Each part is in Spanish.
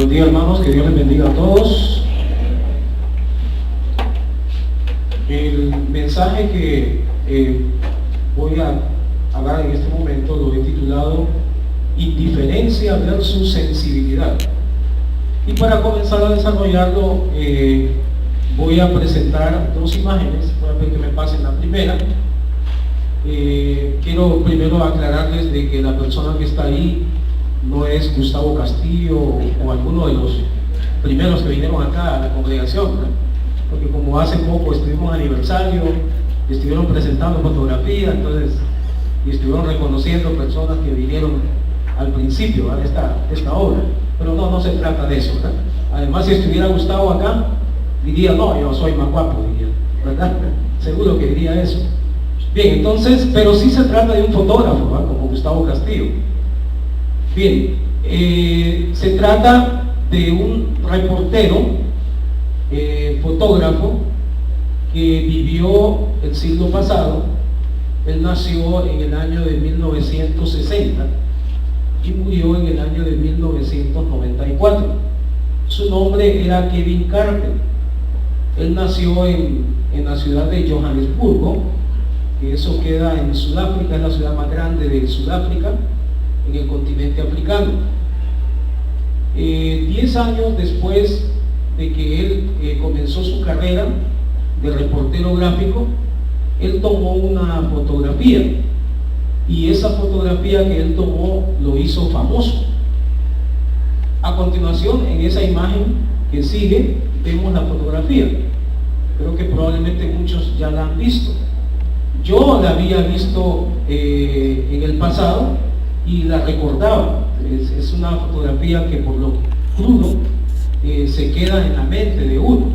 Buen día, hermanos, que Dios les bendiga a todos. El mensaje que voy a dar en este momento lo he titulado Indiferencia versus sensibilidad. Y para comenzar a desarrollarlo, voy a presentar dos imágenes. Voy a pedir que me pasen la primera. Quiero primero aclararles de que la persona que está ahí no es Gustavo Castillo o alguno de los primeros que vinieron acá a la congregación, ¿no? Porque como hace poco estuvimos en aniversario, y estuvieron presentando fotografía, entonces, y estuvieron reconociendo personas que vinieron al principio de esta obra. Pero no se trata de eso, ¿verdad? Además, si estuviera Gustavo acá, diría, no, yo soy más guapo, diría, ¿verdad? Seguro que diría eso. Bien, entonces, pero sí se trata de un fotógrafo, ¿verdad? Como Gustavo Castillo. Bien, se trata de un reportero, fotógrafo, que vivió el siglo pasado. Él nació en el año de 1960 y murió en el año de 1994. Su nombre era Kevin Carter. Él nació en la ciudad de Johannesburgo, que eso queda en Sudáfrica, es la ciudad más grande de Sudáfrica, en el continente africano. 10 años después de que él comenzó su carrera de reportero gráfico, él tomó una fotografía, y esa fotografía que él tomó lo hizo famoso. A continuación, en esa imagen que sigue, vemos la fotografía. Creo que probablemente muchos ya la han visto. Yo la había visto en el pasado y la recordaba. Es una fotografía que por lo crudo se queda en la mente de uno.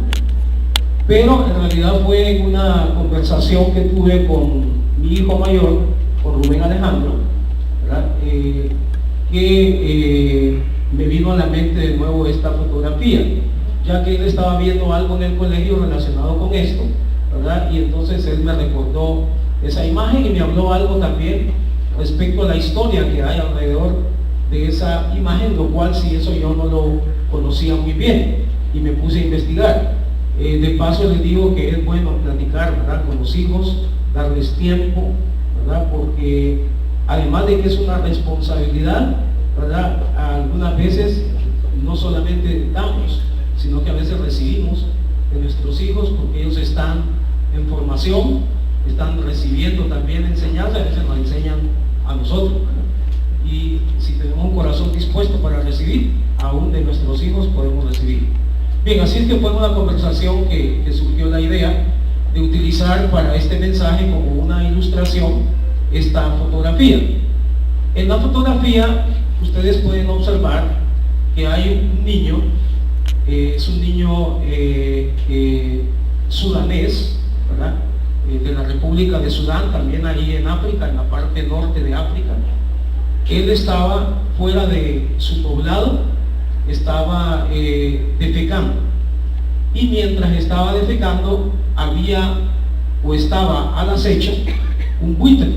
Pero en realidad fue en una conversación que tuve con mi hijo mayor, con Rubén Alejandro, ¿verdad? Que me vino a la mente de nuevo esta fotografía, ya que él estaba viendo algo en el colegio relacionado con esto, ¿verdad? Y entonces él me recordó esa imagen y me habló algo también respecto a la historia que hay alrededor de esa imagen, lo cual si eso yo no lo conocía muy bien y me puse a investigar. De paso les digo que es bueno platicar, ¿verdad?, con los hijos, darles tiempo, ¿verdad?, porque además de que es una responsabilidad, ¿verdad?, algunas veces no solamente damos, sino que a veces recibimos de nuestros hijos, porque ellos están en formación, están recibiendo también enseñanza, a veces nos enseñan a nosotros, ¿verdad? Y si tenemos un corazón dispuesto para recibir, aún de nuestros hijos podemos recibir. Bien, así es que fue una conversación que surgió la idea de utilizar para este mensaje como una ilustración esta fotografía. En la fotografía ustedes pueden observar que hay un niño, es un niño sudanés, ¿verdad?, de la República de Sudán, también ahí en África, en la parte norte de África. Él estaba fuera de su poblado, estaba defecando, y mientras estaba defecando había o estaba al acecho un buitre.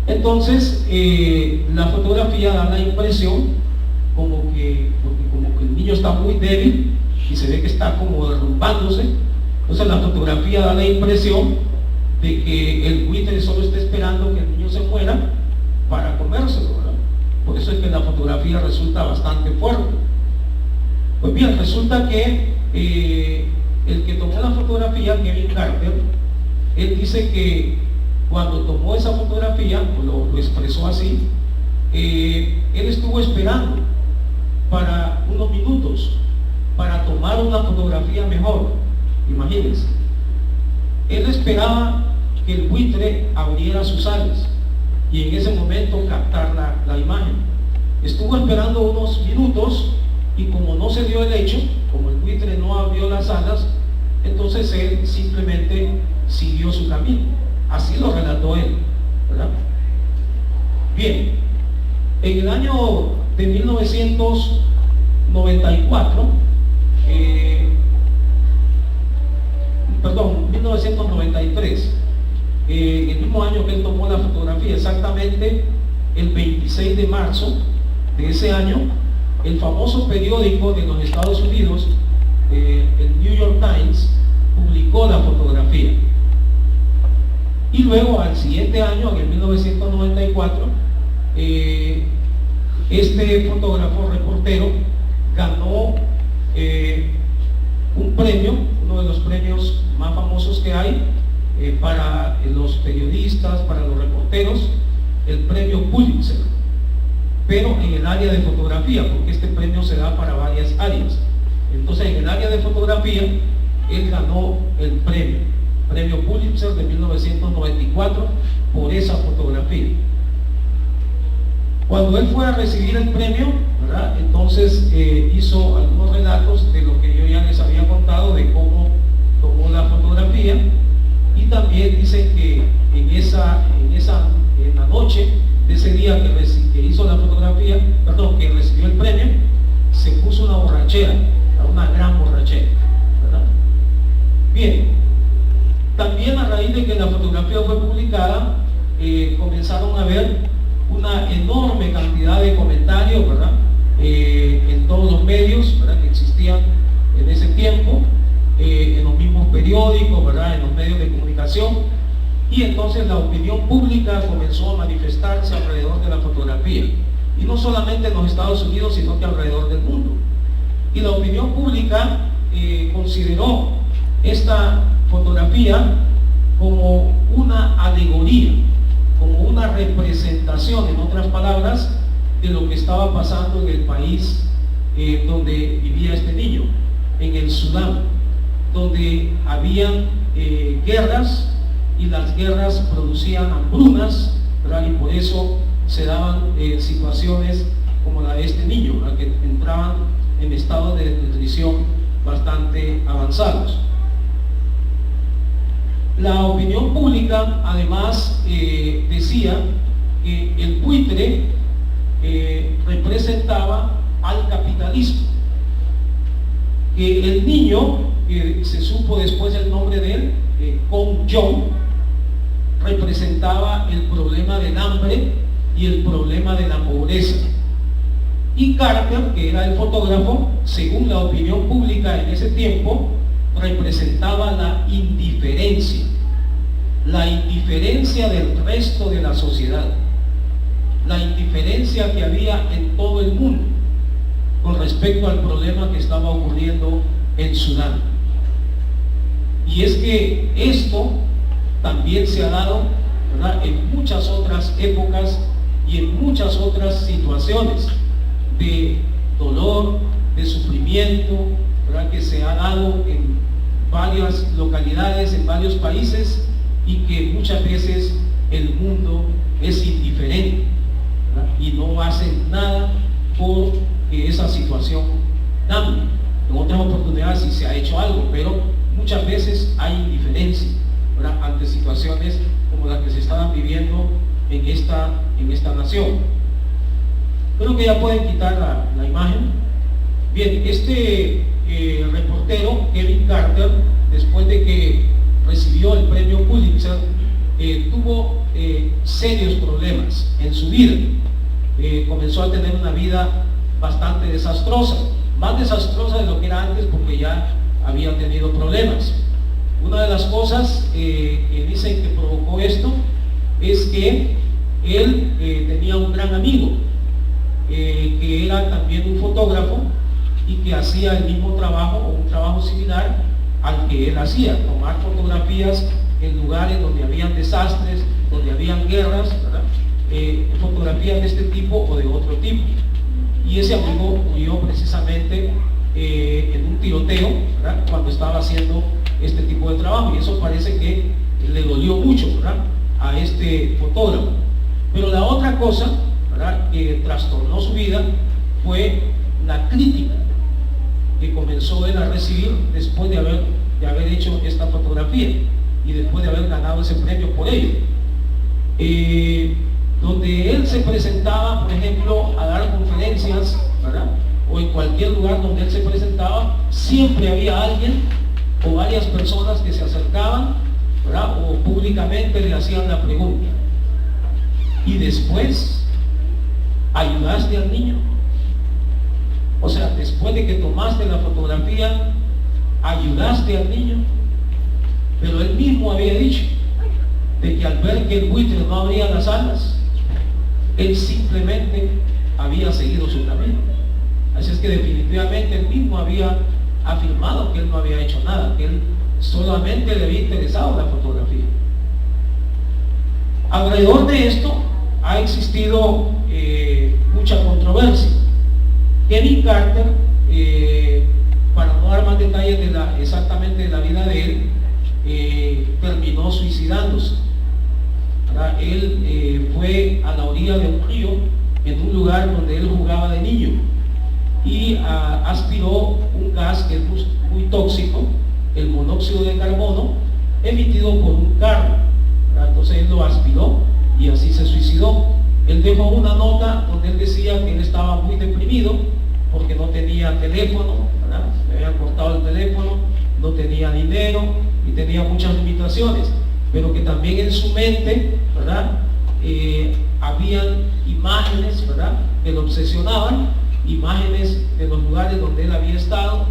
Entonces la fotografía da la impresión como que el niño está muy débil y se ve que está como derrumbándose. Entonces la fotografía da la impresión de que el buitre solo está esperando que el niño se muera para comérselo, ¿verdad? Por eso es que la fotografía resulta bastante fuerte. Pues bien, resulta que el que tomó la fotografía, Kevin Carter, él dice que cuando tomó esa fotografía, lo expresó así, él estuvo esperando para unos minutos para tomar una fotografía mejor. Imagínense, él esperaba que el buitre abriera sus alas y en ese momento captar la imagen. Estuvo esperando unos minutos y como no se dio el hecho, como el buitre no abrió las alas, entonces él simplemente siguió su camino. Así lo relató él, ¿verdad? Bien, en el año de 1994, 1993, el mismo año que él tomó la fotografía, exactamente el 26 de marzo de ese año, el famoso periódico de los Estados Unidos, el New York Times, publicó la fotografía. Y luego, al siguiente año, en el 1994, este fotógrafo reportero ganó un premio, uno de los premios más famosos que hay para los periodistas, para los reporteros, el premio Pulitzer, pero en el área de fotografía, porque este premio se da para varias áreas. Entonces, en el área de fotografía, él ganó el premio Pulitzer de 1994 por esa fotografía. Cuando él fue a recibir el premio, ¿verdad?, entonces hizo algunos relatos de lo que yo ya les había contado, de cómo tomó la fotografía, y también dice que en la noche de ese día que hizo la fotografía, que recibió el premio, se puso una borrachera, una gran borrachera, ¿verdad? Bien, también a raíz de que la fotografía fue publicada, comenzaron a haber una enorme cantidad de comentarios, ¿verdad?, en todos los medios, ¿verdad?, que existían en ese tiempo, en los mismos periódicos, ¿verdad?, en los medios de comunicación, y entonces la opinión pública comenzó a manifestarse alrededor de la fotografía, y no solamente en los Estados Unidos, sino que alrededor del mundo. Y la opinión pública consideró esta fotografía como una alegoría, como una representación, en otras palabras, de lo que estaba pasando en el país donde vivía este niño, en el Sudán, donde habían guerras, y las guerras producían hambrunas, ¿verdad?, y por eso se daban situaciones como la de este niño, ¿verdad?, que entraban en estados de desnutrición bastante avanzados. La opinión pública además decía que el buitre representaba al capitalismo, que el niño, que se supo después el nombre de él, Kong Jong, representaba el problema del hambre y el problema de la pobreza. Y Carter, que era el fotógrafo, según la opinión pública en ese tiempo, representaba la indiferencia del resto de la sociedad, la indiferencia que había en todo el mundo con respecto al problema que estaba ocurriendo en Sudán. Y es que esto también se ha dado, ¿verdad?, en muchas otras épocas y en muchas otras situaciones de dolor, de sufrimiento, ¿verdad?, que se ha dado en varias localidades, en varios países, y que muchas veces el mundo es indiferente, ¿verdad?, y no hace nada por que esa situación cambie. En otras oportunidades sí se ha hecho algo, pero muchas veces hay indiferencia, ¿verdad?, ante situaciones como las que se estaban viviendo en esta nación. Creo que ya pueden quitar la imagen. Bien, este reportero, Kevin Carter, después de que recibió el premio Pulitzer, tuvo serios problemas en su vida. Comenzó a tener una vida bastante desastrosa, más desastrosa de lo que era antes, porque ya había tenido problemas. Una de las cosas que dicen que provocó esto es que él tenía un gran amigo que era también un fotógrafo y que hacía el mismo trabajo o un trabajo similar al que él hacía, tomar fotografías en lugares donde habían desastres, donde habían guerras, ¿verdad?, fotografías de este tipo o de otro tipo. Y ese amigo murió precisamente en un tiroteo, ¿verdad?, cuando estaba haciendo este tipo de trabajo, y eso parece que le dolió mucho, ¿verdad?, a este fotógrafo. Pero la otra cosa, ¿verdad?, que trastornó su vida fue la crítica que comenzó él a recibir después de haber hecho esta fotografía y después de haber ganado ese premio por ello. Donde él se presentaba, por ejemplo, a dar conferencias, ¿verdad?, o en cualquier lugar donde él se presentaba, siempre había alguien o varias personas que se acercaban, ¿verdad?, o públicamente le hacían la pregunta: ¿y después ayudaste al niño? O sea, después de que tomaste la fotografía, ayudaste al niño. Pero él mismo había dicho de que al ver que el buitre no abría las alas, él simplemente había seguido su camino. Así es que definitivamente él mismo había afirmado que él no había hecho nada, que él solamente le había interesado la fotografía. Alrededor de esto ha existido mucha controversia. Kevin Carter, para no dar más detalles exactamente de la vida de él, terminó suicidándose. Él fue a la orilla de un río, en un lugar donde él jugaba de niño, y aspiró un gas que es muy tóxico, el monóxido de carbono, emitido por un carro. Entonces él lo aspiró y así se suicidó. Él dejó una nota donde él decía que él estaba muy deprimido porque no tenía teléfono, ¿verdad? Le habían cortado el teléfono, no tenía dinero y tenía muchas limitaciones, pero que también en su mente, ¿verdad? Habían imágenes, ¿verdad?, que lo obsesionaban, imágenes de los lugares donde él había estado,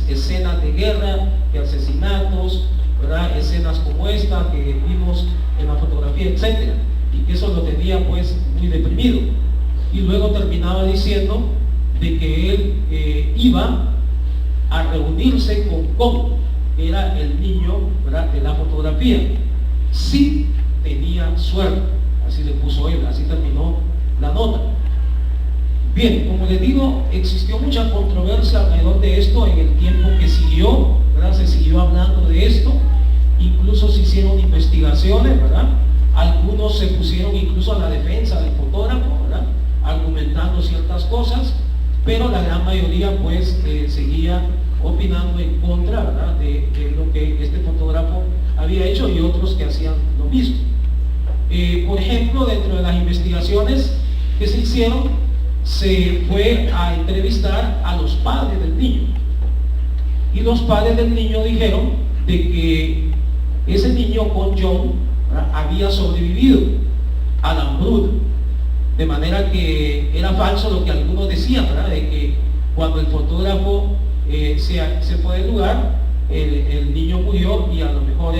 escenas de guerra, de asesinatos, ¿verdad?, escenas como esta que vimos en la fotografía, etcétera, y que eso lo tenía pues muy deprimido. Y luego terminaba diciendo de que él iba a reunirse con Con, que era el niño, ¿verdad?, de la fotografía, si tenía suerte. Así le puso él, así terminó la nota. Bien, como les digo, existió mucha controversia alrededor de esto en el tiempo que siguió, ¿verdad? Se siguió hablando de esto, incluso se hicieron investigaciones, ¿verdad? Algunos se pusieron incluso a la defensa del fotógrafo, ¿verdad?, argumentando ciertas cosas, pero la gran mayoría pues seguía opinando en contra, ¿verdad?, de lo que este fotógrafo había hecho, y otros que hacían lo mismo. Por ejemplo, dentro de las investigaciones que se hicieron, se fue a entrevistar a los padres del niño, y los padres del niño dijeron de que ese niño, Con John, ¿verdad?, había sobrevivido a la hambruna, de manera que era falso lo que algunos decían, ¿verdad?, de que cuando el fotógrafo se fue del lugar, el niño murió y a lo mejor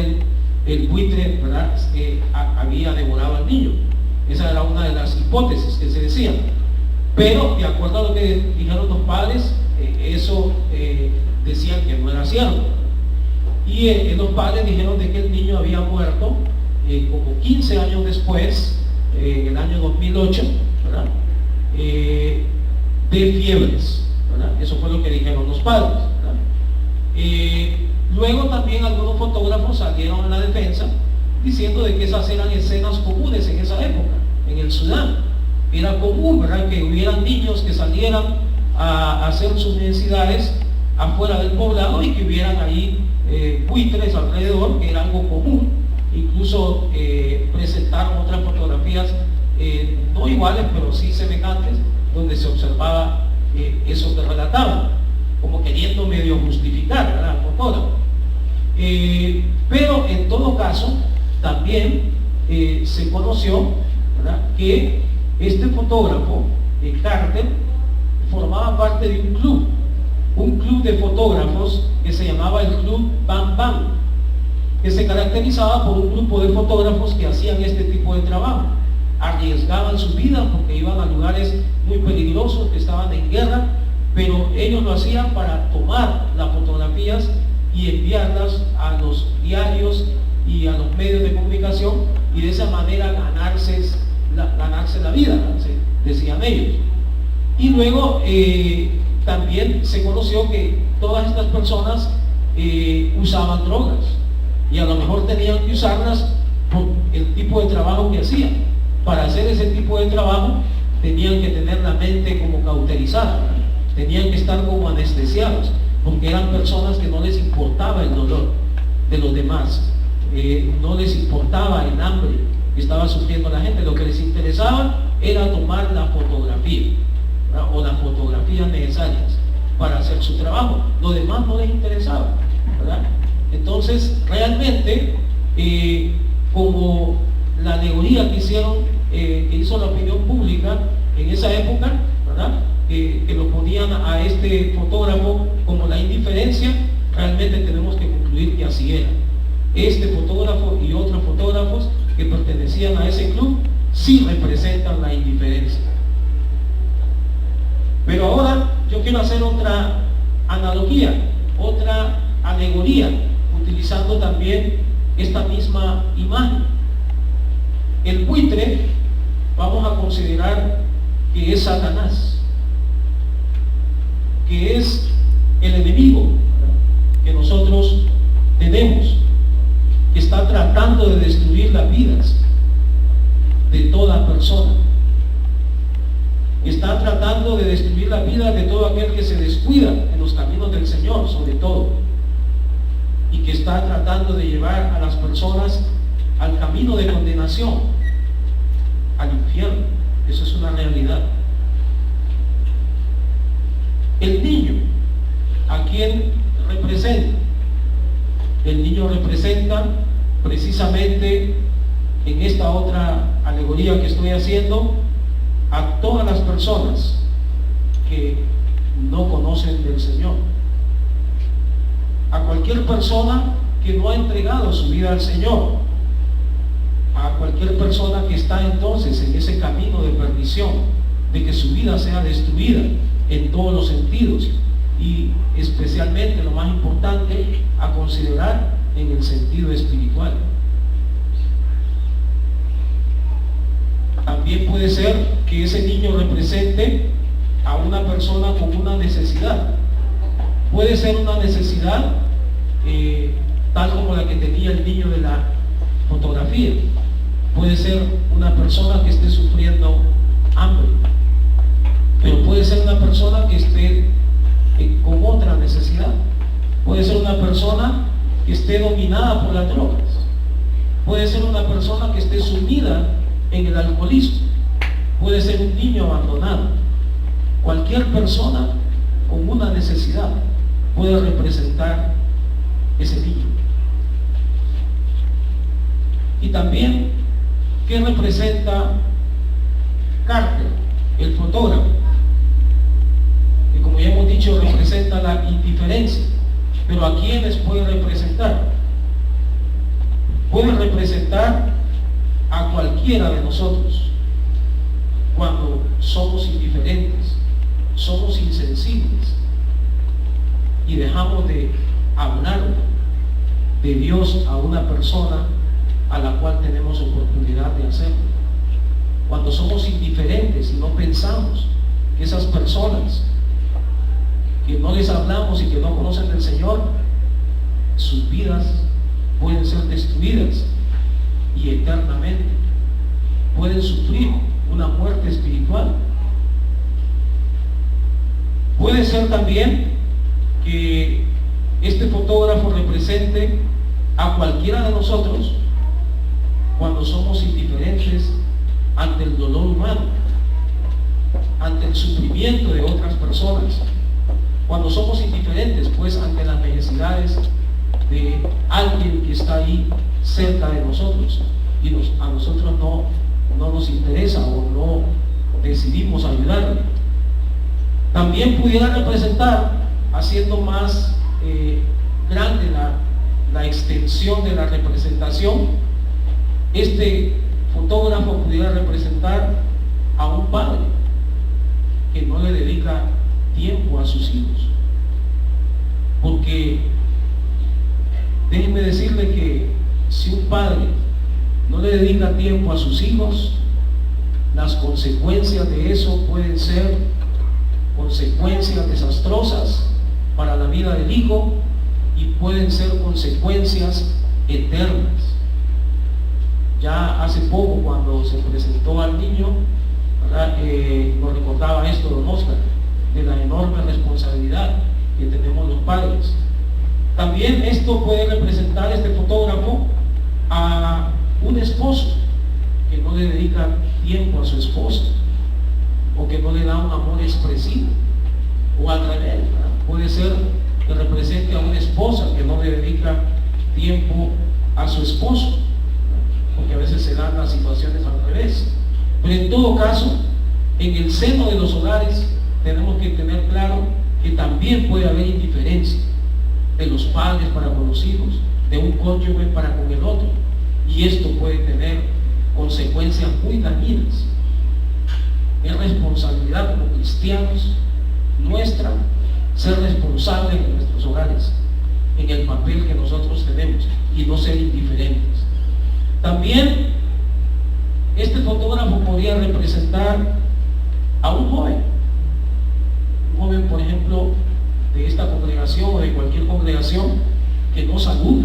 el buitre, ¿verdad?, había devorado al niño. Esa era una de las hipótesis que se decían. Pero de acuerdo a lo que dijeron los padres, eso decían que no era cierto. Y los padres dijeron de que el niño había muerto como 15 años después, en el año 2008, ¿verdad?, de fiebres, ¿verdad? Eso fue lo que dijeron los padres, ¿verdad? Luego también algunos fotógrafos salieron en la defensa diciendo de que esas eran escenas comunes en esa época, en el Sudán. Era común, ¿verdad?, que hubieran niños que salieran a hacer sus necesidades afuera del poblado y que hubieran ahí buitres alrededor, que era algo común. Incluso presentaron otras fotografías no iguales, pero sí semejantes, donde se observaba eso que relataban, como queriendo medio justificar, ¿verdad?, al fotógrafo. Pero en todo caso, también se conoció, ¿verdad?, que este fotógrafo, Carter, formaba parte de un club de fotógrafos que se llamaba el Club Bam Bam, que se caracterizaba por un grupo de fotógrafos que hacían este tipo de trabajo. Arriesgaban su vida porque iban a lugares muy peligrosos, que estaban en guerra, pero ellos lo hacían para tomar las fotografías y enviarlas a los diarios y a los medios de comunicación, y de esa manera ganarse la vida, decían ellos. Y luego también se conoció que todas estas personas usaban drogas, y a lo mejor tenían que usarlas por el tipo de trabajo que hacían. Para hacer ese tipo de trabajo tenían que tener la mente como cauterizada, ¿verdad?, tenían que estar como anestesiados, porque eran personas que no les importaba el dolor de los demás, no les importaba el hambre que estaba sufriendo la gente. Lo que les interesaba era tomar la fotografía, ¿verdad?, o las fotografías necesarias para hacer su trabajo. Lo demás no les interesaba, ¿verdad? Entonces, realmente, como la alegoría que hizo la opinión pública en esa época, ¿verdad?, que lo ponían a este fotógrafo como la indiferencia, realmente tenemos que concluir que así era. Este fotógrafo y otros fotógrafos que pertenecían a ese club sí representan la indiferencia. Pero ahora yo quiero hacer otra analogía, otra alegoría, utilizando también esta misma imagen. El buitre vamos a considerar que es Satanás, que es el enemigo que nosotros tenemos, que está tratando de destruir las vidas de toda persona, que está tratando de destruir la vida de todo aquel que se descuida en los caminos del Señor, sobre todo, y que está tratando de llevar a las personas al camino de condenación, al infierno. Eso es una realidad. El niño, ¿a quién representa? El niño representa precisamente, en esta otra alegoría que estoy haciendo, a todas las personas que no conocen del Señor, a cualquier persona que no ha entregado su vida al Señor, a cualquier persona que está entonces en ese camino de perdición, de que su vida sea destruida en todos los sentidos, y especialmente, lo más importante a considerar, en el sentido espiritual. También puede ser que ese niño represente a una persona con una necesidad. Puede ser una necesidad tal como la que tenía el niño de la fotografía. Puede ser una persona que esté sufriendo hambre, pero puede ser una persona que esté con otra necesidad. Puede ser una persona que esté dominada por las drogas. Puede ser una persona que esté sumida en el alcoholismo. Puede ser un niño abandonado. Cualquier persona con una necesidad puede representar ese niño. Y también, ¿qué representa Carter, el fotógrafo? Que, como ya hemos dicho, representa la indiferencia. Pero ¿a quiénes puede representar? Puede representar a cualquiera de nosotros cuando somos indiferentes, somos insensibles y dejamos de hablar de Dios a una persona a la cual tenemos oportunidad de hacerlo. Cuando somos indiferentes y no pensamos que esas personas que no les hablamos y que no conocen del Señor, sus vidas pueden ser destruidas y eternamente pueden sufrir una muerte espiritual. Puede ser también que este fotógrafo represente a cualquiera de nosotros cuando somos indiferentes ante el dolor humano, ante el sufrimiento de otras personas, cuando somos indiferentes pues ante las necesidades de alguien que está ahí cerca de nosotros y a nosotros no nos interesa o no decidimos ayudarle. También pudiera representar, haciendo más grande la extensión de la representación, este fotógrafo pudiera representar a un padre que no le dedica tiempo a sus hijos. Porque déjenme decirle que si un padre no le dedica tiempo a sus hijos, las consecuencias de eso pueden ser consecuencias desastrosas para la vida del hijo y pueden ser consecuencias eternas. Ya hace poco, cuando se presentó al niño, nos recordaba esto don Oscar, de la enorme responsabilidad que tenemos los padres. También esto puede representar, este fotógrafo, a un esposo que no le dedica tiempo a su esposa, o que no le da un amor expresivo, o al revés, ¿verdad? Puede ser que represente a una esposa que no le dedica tiempo a su esposo, porque a veces se dan las situaciones al revés. Pero en todo caso, en el seno de los hogares tenemos que tener claro que también puede haber indiferencia de los padres para con los hijos, de un cónyuge para con el otro, y esto puede tener consecuencias muy dañinas. Es responsabilidad como cristianos nuestra ser responsables de nuestros hogares, en el papel que nosotros tenemos, y no ser indiferentes. También este fotógrafo podría representar a un joven, por ejemplo, de esta congregación o de cualquier congregación, que no saluda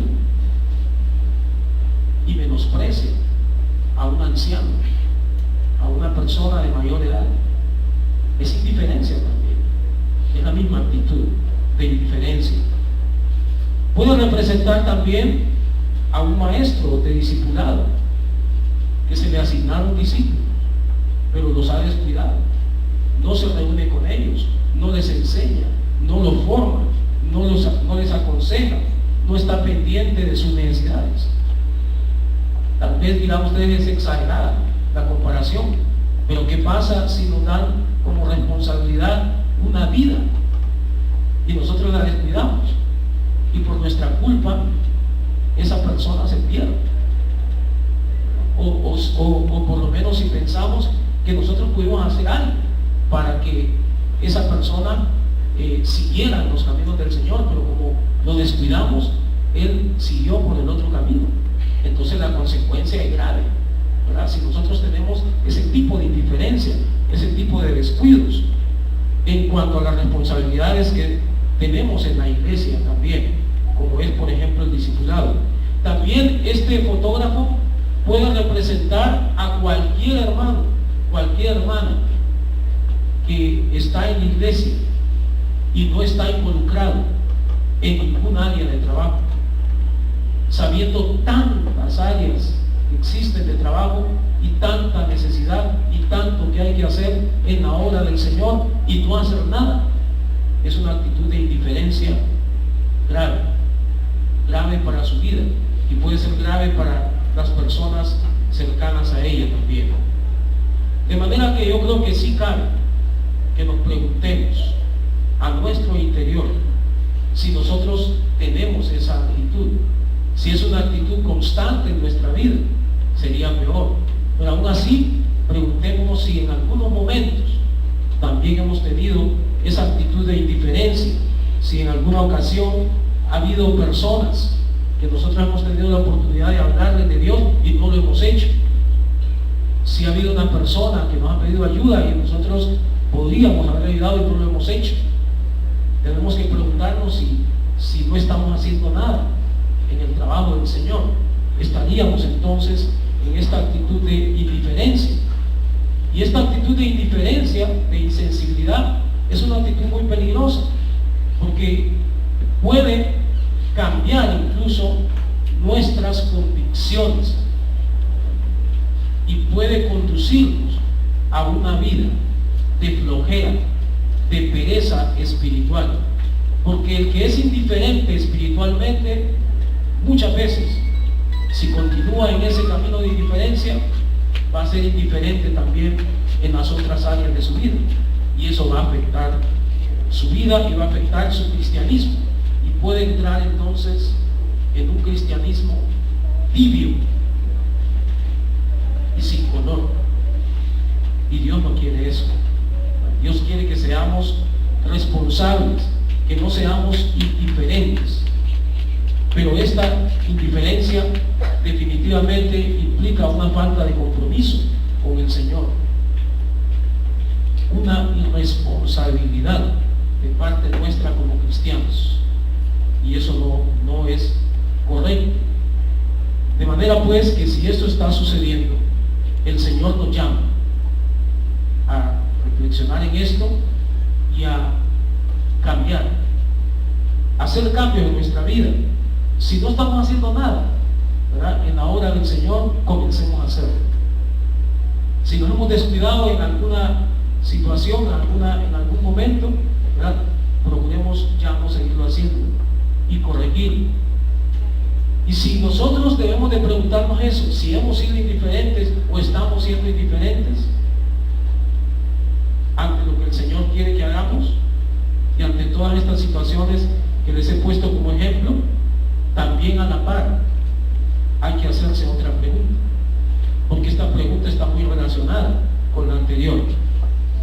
y menosprecia a un anciano, a una persona de mayor edad. Es indiferencia también, es la misma actitud de indiferencia. Puede representar también a un maestro de discipulado, que se le asignaron discípulos, pero los ha descuidado, no se reúne con ellos, no les enseña, no los forma, no les aconseja, no está pendiente de sus necesidades. Tal vez dirán ustedes, es exagerada la comparación, pero ¿qué pasa si nos dan como responsabilidad una vida y nosotros la descuidamos, y por nuestra culpa esa persona se pierde? O por lo menos si pensamos que nosotros pudimos hacer algo para que esa persona siguiera los caminos del Señor, pero como lo descuidamos, él siguió por el otro camino. Entonces la consecuencia es grave, ¿verdad? Si nosotros tenemos ese tipo de indiferencia, ese tipo de descuidos en cuanto a las responsabilidades que tenemos en la iglesia también, como es por ejemplo el discipulado. También este fotógrafo puede representar a cualquier hermano, cualquier hermana que está en la iglesia y no está involucrado en ningún área de trabajo, sabiendo tantas áreas que existen de trabajo y tanta necesidad y tanto que hay que hacer en la obra del Señor y no hacer nada. Es una actitud de indiferencia grave, grave para su vida, y puede ser grave para las personas cercanas a ella también. De manera que yo creo que sí cabe que nos preguntemos a nuestro interior si nosotros tenemos esa actitud. Si es una actitud constante en nuestra vida, sería peor. Pero aún así, preguntémonos si en algunos momentos también hemos tenido esa actitud de indiferencia, si en alguna ocasión ha habido personas que nosotros hemos tenido la oportunidad de hablarles de Dios y no lo hemos hecho. Si ha habido una persona que nos ha pedido ayuda y nosotros podríamos haber ayudado y no lo hemos hecho. Tenemos que preguntarnos si no estamos haciendo nada en el trabajo del Señor. Estaríamos entonces en esta actitud de indiferencia. Y esta actitud de indiferencia, de insensibilidad, es una actitud muy peligrosa, porque puede cambiar incluso nuestras convicciones y puede conducirnos a una vida de flojera, de pereza espiritual. Porque el que es indiferente espiritualmente, muchas veces, si continúa en ese camino de indiferencia, va a ser indiferente también en las otras áreas de su vida, y eso va a afectar su vida y va a afectar su cristianismo, y puede entrar entonces en un cristianismo tibio y sin color, y Dios no quiere eso. Dios quiere que seamos responsables, que no seamos indiferentes. Pero esta indiferencia definitivamente implica una falta de compromiso con el Señor, una irresponsabilidad de parte nuestra como cristianos, y eso no es correcto. De manera pues que si esto está sucediendo, el Señor nos llama a reflexionar en esto y a cambiar, a hacer cambios en nuestra vida. Si no estamos haciendo nada, ¿verdad?, en la obra del Señor, comencemos a hacerlo. Si nos hemos descuidado en alguna situación, en algún momento, ¿verdad?, procuremos ya no seguirlo haciendo y corregirlo. Y si nosotros debemos de preguntarnos eso, si hemos sido indiferentes o estamos siendo indiferentes ante lo que el Señor quiere que hagamos, fallamos, y ante todas estas situaciones que les he puesto como ejemplo, también a la par hay que hacerse otra pregunta, porque esta pregunta está muy relacionada con la anterior,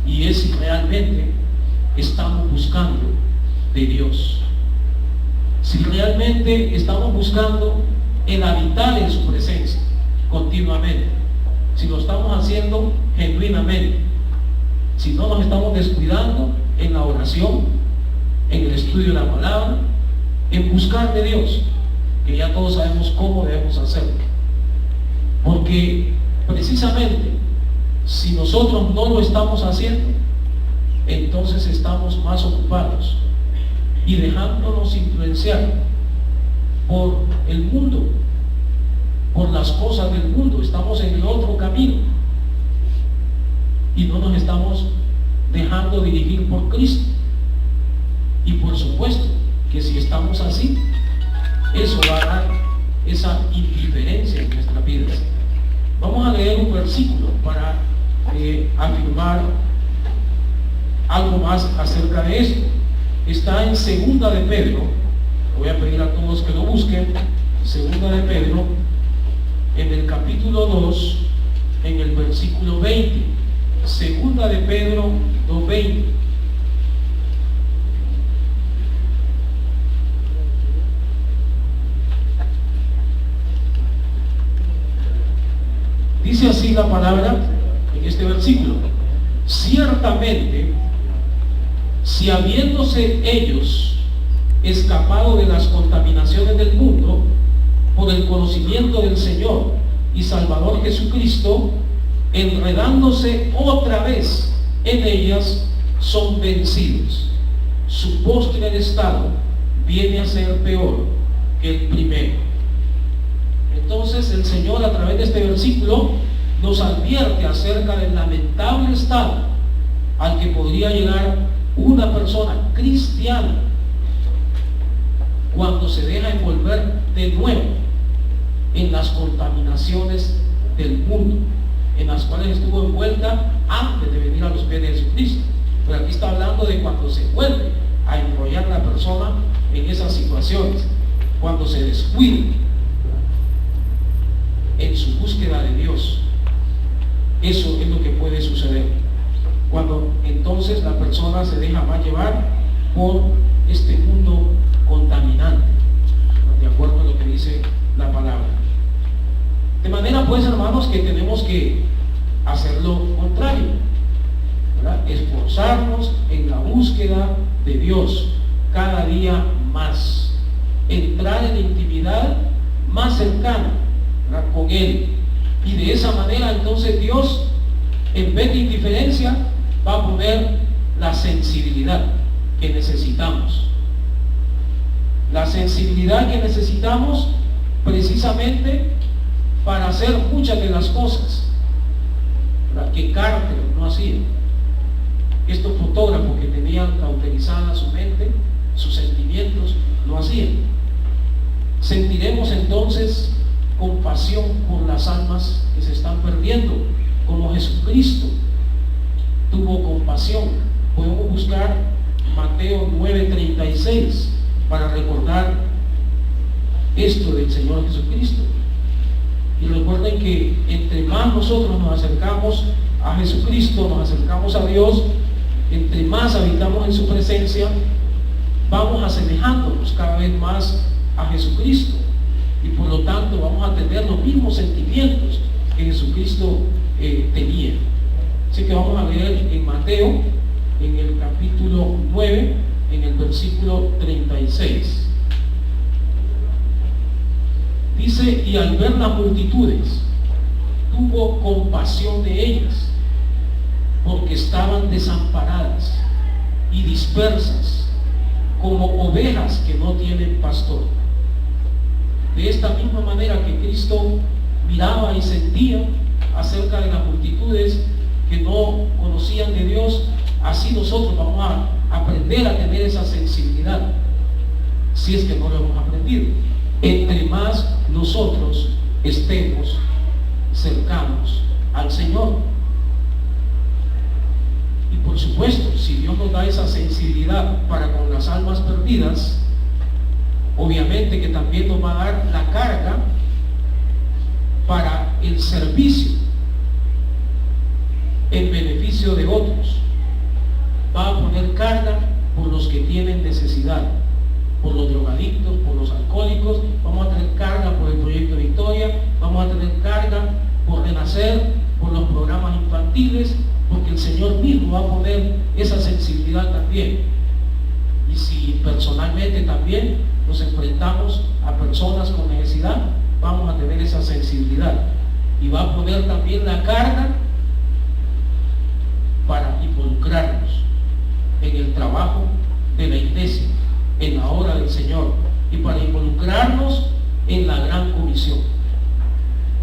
y es si realmente estamos buscando de Dios, si realmente estamos buscando el habitar en su presencia continuamente, si lo estamos haciendo genuinamente, si no nos estamos descuidando en la oración, en el estudio de la palabra, en buscar de Dios, que ya todos sabemos cómo debemos hacerlo. Porque precisamente si nosotros no lo estamos haciendo, entonces estamos más ocupados y dejándonos influenciar por el mundo, por las cosas del mundo. Estamos en el otro camino y no nos estamos dejando dirigir por Cristo. Y por supuesto que si estamos así, eso va a dar esa indiferencia en nuestras vidas. Vamos a leer un versículo para afirmar algo más acerca de esto. Está en 2 de Pedro. Voy a pedir a todos que lo busquen. 2 de Pedro, en el capítulo 2, en el versículo 20. 2 de Pedro 2:20. Dice así la palabra en este versículo: ciertamente, si habiéndose ellos escapado de las contaminaciones del mundo por el conocimiento del Señor y Salvador Jesucristo, enredándose otra vez en ellas, son vencidos, su postrer estado viene a ser peor que el primero. Entonces el Señor, a través de este versículo, nos advierte acerca del lamentable estado al que podría llegar una persona cristiana cuando se deja envolver de nuevo en las contaminaciones del mundo, en las cuales estuvo envuelta antes de venir a los pies de Jesucristo. Pero aquí está hablando de cuando se vuelve a enrollar la persona en esas situaciones, cuando se descuida en su búsqueda de Dios. Eso es lo que puede suceder cuando entonces la persona se deja más llevar por este mundo contaminante, de acuerdo a lo que dice la palabra. De manera pues, hermanos, que tenemos que hacer lo contrario, ¿verdad? Esforzarnos en la búsqueda de Dios cada día más, entrar en la intimidad más cercana, ¿verdad?, con Él. Y de esa manera entonces Dios, en vez de indiferencia, va a poner la sensibilidad que necesitamos. La sensibilidad que necesitamos precisamente para hacer muchas de las cosas, ¿verdad?, que Carter no hacía. Estos fotógrafos que tenían cauterizada su mente, sus sentimientos, no hacían. Sentiremos entonces compasión por las almas que se están perdiendo, como Jesucristo tuvo compasión. Podemos buscar Mateo 9:36 para recordar esto del Señor Jesucristo. Y recuerden que entre más nosotros nos acercamos a Jesucristo, nos acercamos a Dios, entre más habitamos en su presencia, vamos asemejándonos cada vez más a Jesucristo, y por lo tanto vamos a tener los mismos sentimientos que Jesucristo tenía. Así que vamos a leer en Mateo, en el capítulo 9, en el versículo 36. Dice: y al ver las multitudes, tuvo compasión de ellas, porque estaban desamparadas y dispersas, como ovejas que no tienen pastor. De esta misma manera que Cristo miraba y sentía acerca de las multitudes que no conocían de Dios, así nosotros vamos a aprender a tener esa sensibilidad, si es que no lo hemos aprendido. Entre más nosotros estemos cercanos al Señor. Y por por supuesto, si Dios nos da esa sensibilidad para con las almas perdidas, obviamente que también nos va a dar la carga para el servicio en beneficio de otros. Va a poner carga por los que tienen necesidad, por los drogadictos, por los alcohólicos. Vamos a tener carga por el proyecto Victoria, vamos a tener carga por Renacer, por los programas infantiles, porque el Señor mismo va a poner esa sensibilidad también. Y si personalmente también nos enfrentamos a personas con necesidad, vamos a tener esa sensibilidad, y va a poner también la carga para involucrarnos en el trabajo de la iglesia, en la obra del Señor, y para involucrarnos en la gran comisión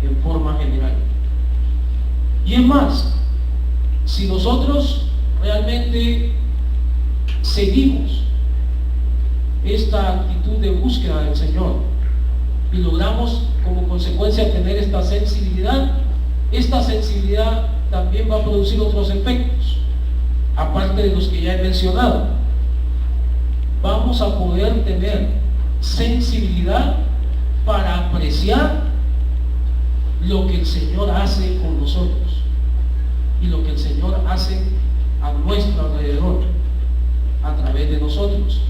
en forma general. Y es más, si nosotros realmente seguimos esta actitud de búsqueda del Señor y logramos como consecuencia tener esta sensibilidad también va a producir otros efectos, aparte de los que ya he mencionado. Vamos a poder tener sensibilidad para apreciar lo que el Señor hace con nosotros y lo que el Señor hace a nuestro alrededor, a través de nosotros.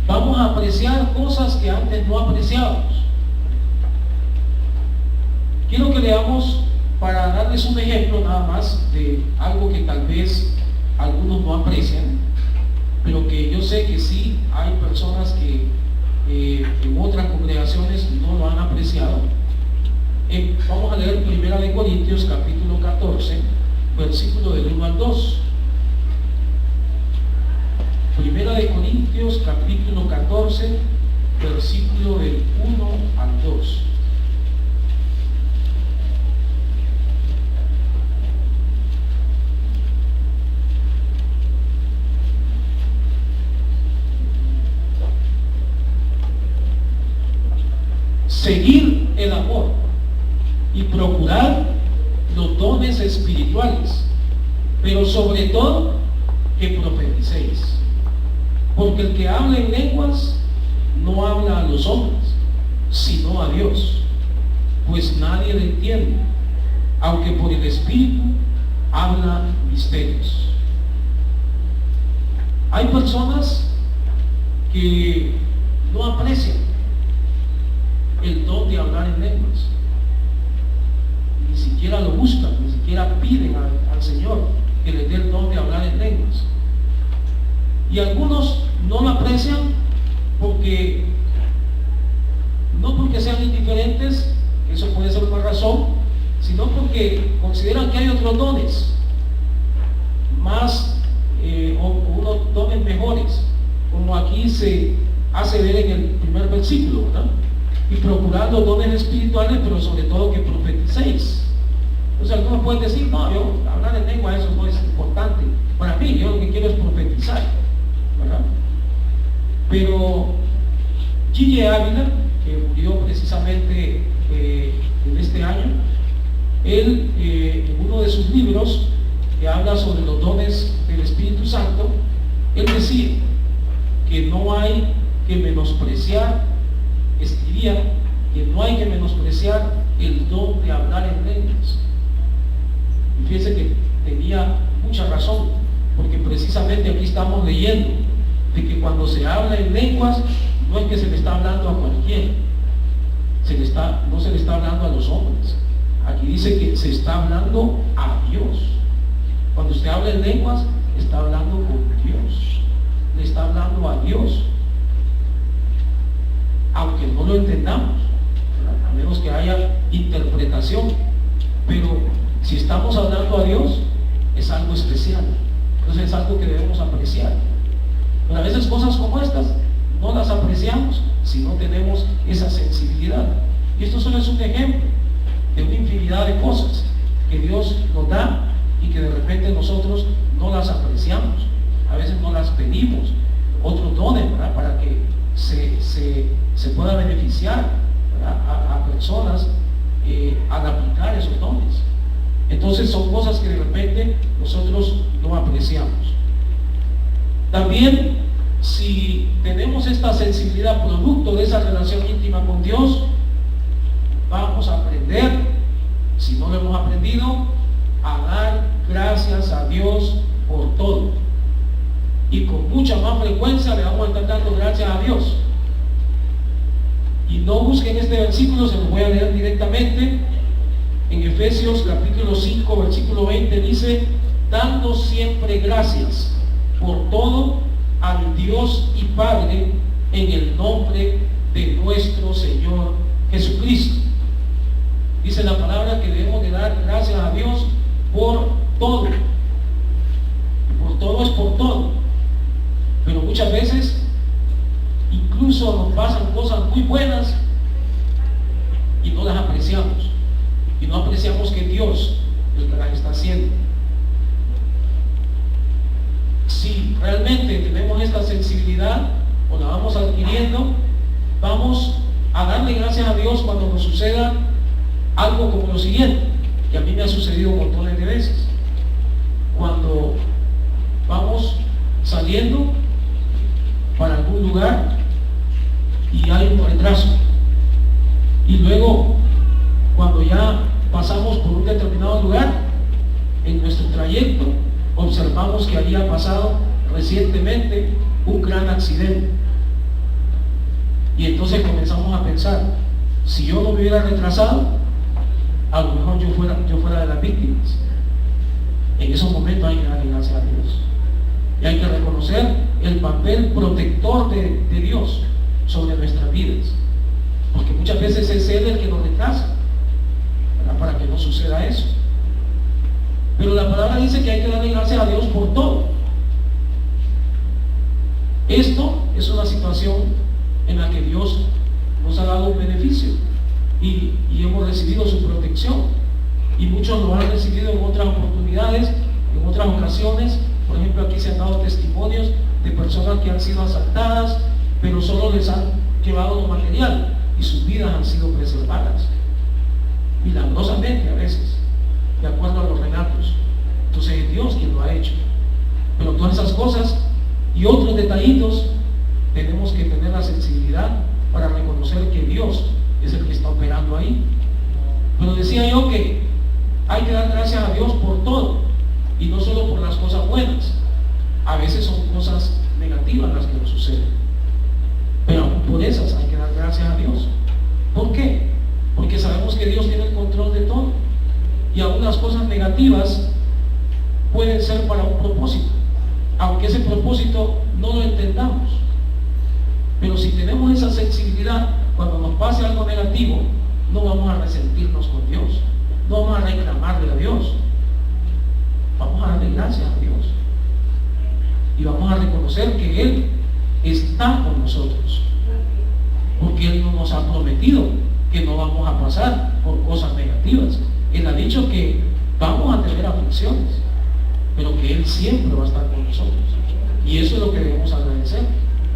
Vamos a apreciar cosas que antes no apreciábamos. Quiero que leamos, para darles un ejemplo nada más de algo que tal vez algunos no aprecian, pero que yo sé que sí hay personas que en otras congregaciones no lo han apreciado. Vamos a leer 1 Corintios capítulo 14, versículo del 1 al 2. 1 Corintios capítulo 14, versículo del 1 al 2. Seguir el amor y procurar los dones espirituales, pero sobre todo que profeticéis, porque el que habla en lenguas no habla a los hombres, sino a Dios, pues nadie le entiende, aunque por el Espíritu habla misterios. Hay personas que no aprecian el don de hablar en lenguas, ni siquiera lo buscan, ni siquiera piden al Señor que les dé el don de hablar en lenguas. Y algunos no lo aprecian porque, no porque sean indiferentes, eso puede ser una razón, sino porque consideran que hay otros dones más o unos dones mejores, como aquí se hace ver en el primer versículo, ¿verdad? Y procurar los dones espirituales, pero sobre todo que profeticéis. Entonces algunos pueden decir, no, yo hablar en lengua eso no es importante para mí, yo lo que quiero es profetizar, ¿verdad? Pero G.J. Ávila, que murió precisamente en este año, él en uno de sus libros que habla sobre los dones del Espíritu Santo, él decía que no hay que menospreciar, escribía que no hay que menospreciar el don de hablar en lenguas. Y fíjense que tenía mucha razón, porque precisamente aquí estamos leyendo de que cuando se habla en lenguas no es que se le está hablando a cualquiera, no se le está hablando a los hombres. Aquí dice que se está hablando a Dios. Cuando usted habla en lenguas, está hablando con Dios, le está hablando a Dios, aunque no lo entendamos, a menos que haya interpretación. Pero si estamos hablando a Dios, es algo especial, entonces es algo que debemos apreciar. Pero a veces cosas como estas no las apreciamos si no tenemos esa sensibilidad. Y esto solo es un ejemplo de una infinidad de cosas que Dios nos da y que de repente nosotros no las apreciamos, a veces no las pedimos, otros dones, ¿verdad?, para que se pueda beneficiar a personas al aplicar esos dones. Entonces son cosas que de repente nosotros no apreciamos. También, si tenemos esta sensibilidad producto de esa relación íntima con Dios, vamos a aprender, si no lo hemos aprendido, a dar gracias a Dios por todo. Y con mucha más frecuencia le vamos a estar dando gracias a Dios. Y no busquen este versículo, se lo voy a leer directamente. En Efesios capítulo 5, versículo 20 dice: dando siempre gracias por todo al Dios y Padre en el nombre de nuestro Señor Jesucristo. Dice la palabra que debemos de dar gracias a Dios por todo. Por todo es por todo. Pero muchas veces incluso nos pasan cosas muy buenas y no las apreciamos. Y no apreciamos que Dios es el que las está haciendo. Si realmente tenemos esta sensibilidad o la vamos adquiriendo, vamos a darle gracias a Dios cuando nos suceda algo como lo siguiente, que a mí me ha sucedido montones de veces. Cuando vamos saliendo para algún lugar y hay un retraso, y luego cuando ya pasamos por un determinado lugar, en nuestro trayecto observamos que había pasado recientemente un gran accidente, y entonces comenzamos a pensar, si yo no me hubiera retrasado, a lo mejor yo fuera de las víctimas. En esos momentos hay que darle gracias a Dios, y hay que reconocer el papel protector de Dios sobre nuestras vidas, porque muchas veces es Él el que nos retrasa, ¿verdad?, para que no suceda eso. Pero la palabra dice que hay que darle gracias a Dios por todo. Esto es una situación en la que Dios nos ha dado un beneficio y hemos recibido su protección, y muchos lo han recibido en otras oportunidades, en otras ocasiones. Por ejemplo, aquí se han dado testimonios de personas que han sido asaltadas, pero solo les han llevado lo material y sus vidas han sido preservadas milagrosamente, a veces de acuerdo a los relatos. Entonces es Dios quien lo ha hecho. Pero todas esas cosas y otros detallitos tenemos que tener la sensibilidad para reconocer que Dios es el que está operando ahí. Pero decía yo que hay que dar gracias a Dios por todo, y no solo por las cosas buenas. A veces son cosas negativas las que nos suceden, pero por esas hay que dar gracias a Dios. ¿Por qué? Porque sabemos que Dios tiene el control de todo, y algunas cosas negativas pueden ser para un propósito, aunque ese propósito no lo entendamos. Pero si tenemos esa sensibilidad, cuando nos pase algo negativo, no vamos a resentirnos con Dios, no vamos a reclamarle a Dios, vamos a darle gracias a Dios, y vamos a reconocer que Él está con nosotros, porque Él no nos ha prometido que no vamos a pasar por cosas negativas. Él ha dicho que vamos a tener aflicciones, pero que Él siempre va a estar con nosotros, y eso es lo que debemos agradecer,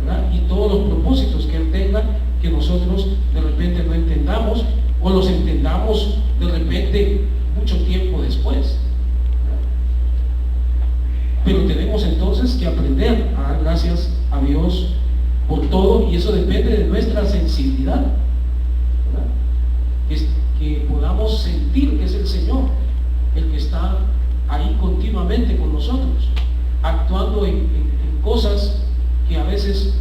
¿verdad? Y todos los propósitos que Él tenga, que nosotros de repente no entendamos, o los entendamos de repente mucho tiempo después, ¿verdad? Pero tenemos entonces que aprender a dar gracias a Dios por todo, y eso depende de nuestra sensibilidad, ¿verdad? Que podamos sentir que es el Señor el que está ahí continuamente con nosotros, actuando en cosas que a veces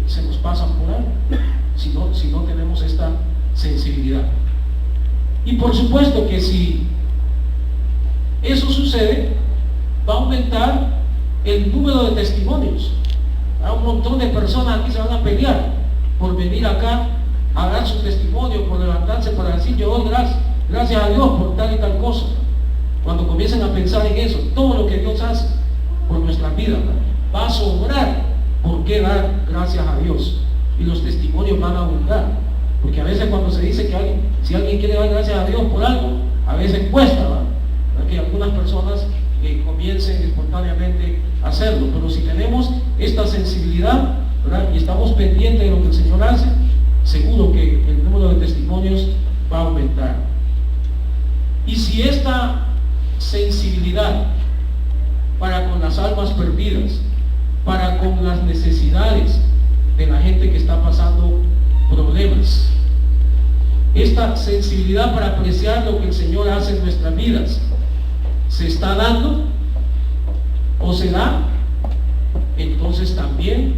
se nos pasan por alto, si no tenemos esta sensibilidad. Y por supuesto que si eso sucede, va a aumentar el número de testimonios. Un montón de personas aquí se van a pelear por venir acá a dar su testimonio, por levantarse para decir: yo doy gracias a Dios por tal y tal cosa. Cuando comiencen a pensar en eso, todo lo que Dios hace por nuestra vida va a sobrar. ¿Por qué dar gracias a Dios? Y los testimonios van a abundar, porque a veces cuando se dice que si alguien quiere dar gracias a Dios por algo, a veces cuesta, ¿verdad?, que algunas personas comiencen espontáneamente a hacerlo. Pero si tenemos esta sensibilidad, ¿verdad?, y estamos pendientes de lo que el Señor hace, seguro que el número de testimonios va a aumentar. Y si esta sensibilidad para con las almas perdidas, para con las necesidades de la gente que está pasando problemas. Esta sensibilidad para apreciar lo que el Señor hace en nuestras vidas, ¿se está dando o se da? Entonces también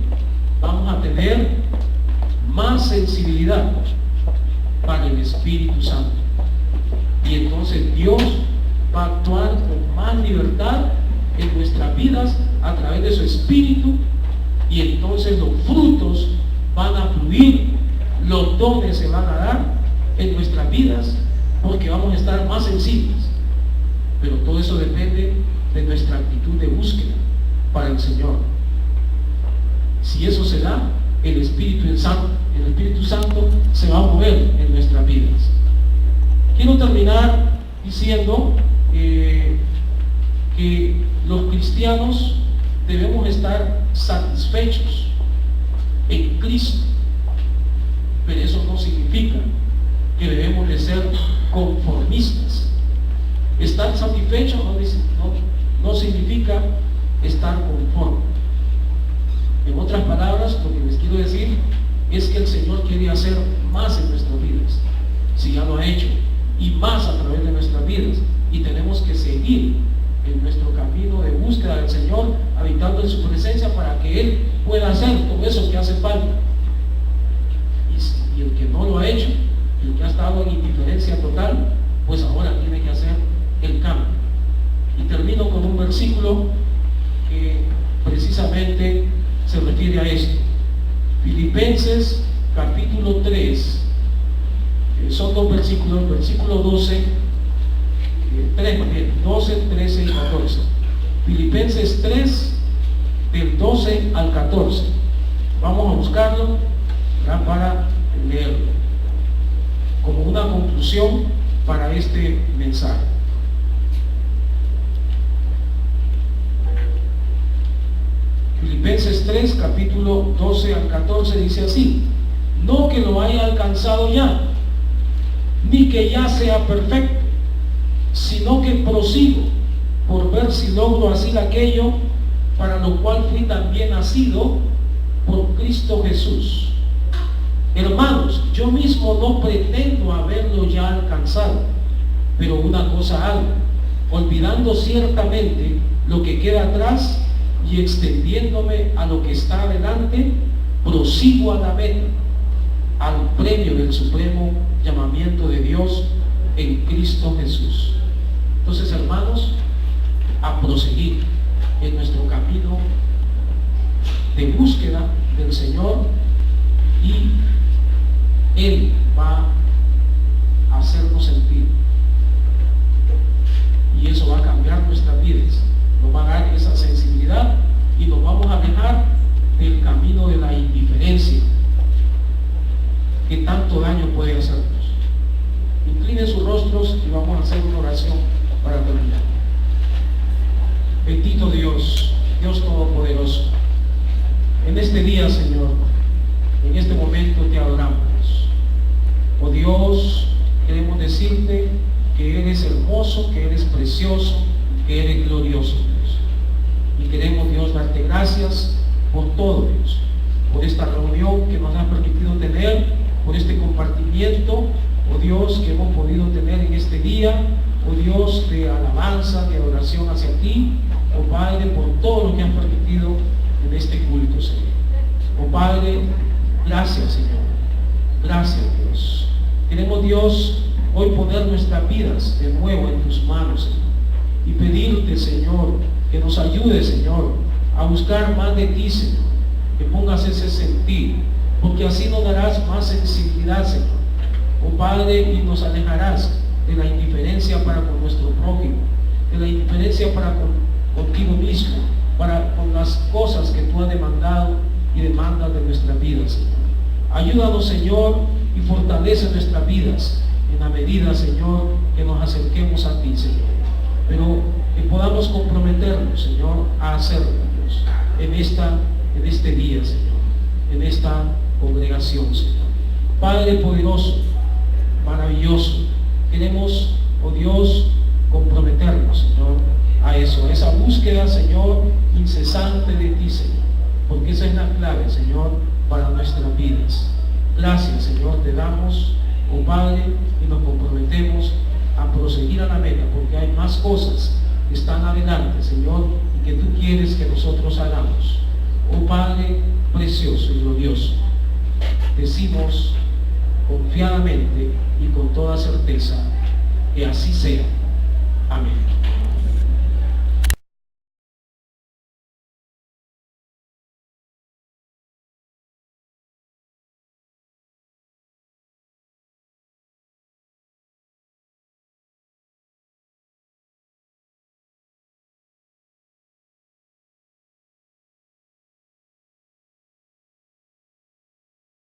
vamos a tener más sensibilidad para el Espíritu Santo. Y entonces Dios va a actuar con más libertad en nuestras vidas a través de su Espíritu, y entonces los frutos van a fluir, los dones se van a dar en nuestras vidas, porque vamos a estar más sensibles. Pero todo eso depende de nuestra actitud de búsqueda para el Señor. Si eso se da, el Espíritu Santo se va a mover en nuestras vidas. Quiero terminar diciendo que los cristianos debemos estar satisfechos en Cristo, pero eso no significa que debemos de ser conformistas. Estar satisfecho no significa estar conforme. En otras palabras, lo que les quiero decir es que el Señor quiere hacer más en nuestras vidas, si ya lo ha hecho, y más a través de nuestras vidas, y tenemos que seguir en nuestro camino de búsqueda del Señor, habitando en su presencia, para que Él pueda hacer todo eso que hace falta. Y el que no lo ha hecho, el que ha estado en indiferencia total, pues ahora tiene que hacer el cambio. Y termino con un versículo que precisamente se refiere a esto. Filipenses capítulo 3, son dos versículos, versículo 12, 13 y 14. Filipenses 3, del 12 al 14. Vamos a buscarlo para leerlo como una conclusión para este mensaje. Filipenses 3, capítulo 12 al 14 dice así: no que lo haya alcanzado ya, ni que ya sea perfecto, sino que prosigo por ver si logro hacer aquello para lo cual fui también nacido por Cristo Jesús. Hermanos, yo mismo no pretendo haberlo ya alcanzado, pero una cosa hago, olvidando ciertamente lo que queda atrás y extendiéndome a lo que está adelante, prosigo a la meta, al premio del supremo llamamiento de Dios en Cristo Jesús. Entonces, hermanos, a proseguir en nuestro camino de búsqueda del Señor, y Él va a hacernos sentir, y eso va a cambiar nuestras vidas, nos va a dar esa sensibilidad y nos vamos a alejar del camino de la indiferencia que tanto daño puede hacernos. Incline sus rostros y vamos a hacer una oración para terminar. Bendito Dios, Dios Todopoderoso, en este día, Señor, en este momento te adoramos. Oh Dios, queremos decirte que eres hermoso, que eres precioso, que eres glorioso, Dios. Y queremos, Dios, darte gracias por todo, Dios, por esta reunión que nos has permitido tener, por este compartimiento, oh Dios, que hemos podido tener en este día, oh Dios, de alabanza, de adoración hacia ti, oh Padre, por todo lo que has permitido en este culto, Señor. Oh Padre, gracias, Señor. Gracias, Dios. Queremos, Dios, hoy poner nuestras vidas de nuevo en tus manos, Señor, y pedirte, Señor, que nos ayude, Señor, a buscar más de ti, Señor, que pongas ese sentir, porque así nos darás más sensibilidad, Señor, oh Padre, y nos alejarás de la indiferencia para con nuestro prójimo, de la indiferencia para contigo mismo, para con las cosas que tú has demandado y demandas de nuestras vidas, Señor. Ayúdanos, Señor, y fortalece nuestras vidas en la medida, Señor, que nos acerquemos a ti, Señor. Pero que podamos comprometernos, Señor, a hacerlo, Dios, en este día, Señor, en esta congregación, Señor. Padre poderoso, maravilloso, queremos, oh Dios, comprometernos, aferrarnos, Señor, a eso, a esa búsqueda, Señor, incesante de ti, Señor, porque esa es la clave, Señor, para nuestras vidas. Gracias, Señor, te damos, oh Padre, y nos comprometemos a proseguir a la meta, porque hay más cosas que están adelante, Señor, y que tú quieres que nosotros hagamos. Oh Padre precioso y glorioso, decimos confiadamente y con toda certeza que así sea. Amén.